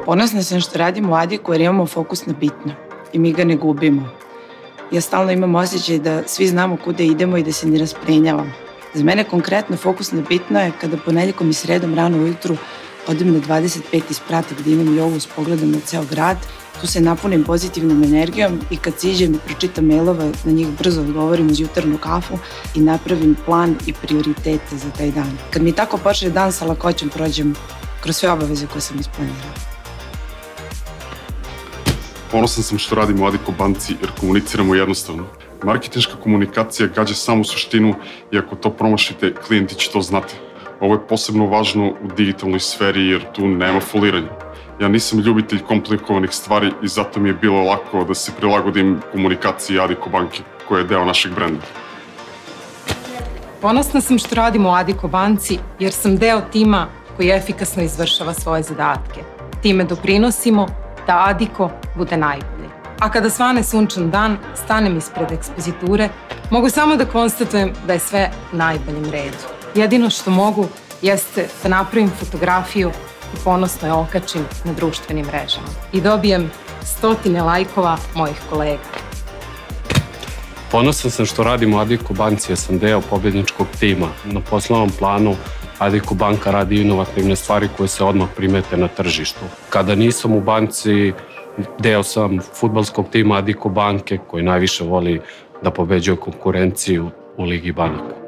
Ponosna sam što radim u Adiku jer imamo fokus na bitno i mi ga ne gubimo. Ja stalno imam osjećaj da svi znamo kuda idemo i da se ne rasprenjavamo. Za mene konkretno fokus na bitno je kada ponedjeljkom i sredom rano ujutru odem na 25. sprat gdje imam jogu s pogledom na ceo grad. Tu se napunim pozitivnom energijom i kad siđem i pročitam mailove, na njih brzo odgovorim uz jutarnju kafu i napravim plan i prioritete za taj dan. Kad mi tako počne dan, sa lakoćem prođem kroz sve obaveze koje sam isplanirala. Ponosan sam što radim u Adiko banci jer komuniciramo jednostavno. Marketinška komunikacija gađa samu suštinu i ako to promašite, klijenti će to znati. Ovo je posebno važno u digitalnoj sferi jer tu nema foliranja. Ja nisam ljubitelj komplikovanih stvari i zato mi je bilo lako da se prilagodim komunikaciji Adiko banke, koja je deo našeg brenda. Ponosna sam što radim u Adiko banci jer sam deo tima koji efikasno izvršava svoje zadatke. Time doprinosimo da Adiko bude najbolji. A kada svane sunčan dan, stanem ispred ekspoziture, mogu samo da konstatujem da je sve u najboljem redu. Jedino što mogu jeste da napravim fotografiju i ponosno je okačim na društvenim mrežama. I dobijem 100 lajkova mojih kolega. Ponosan sam što radim u Adiko banci jer sam deo pobjedničkog tima. Na poslovnom planu Adiko banka radi inovativne stvari koje se odmah primete na tržištu. Kada nisam u banci, deo sam fudbalskog tima Adiko banke koji najviše voli da pobeđuje konkurenciju u Ligi banaka.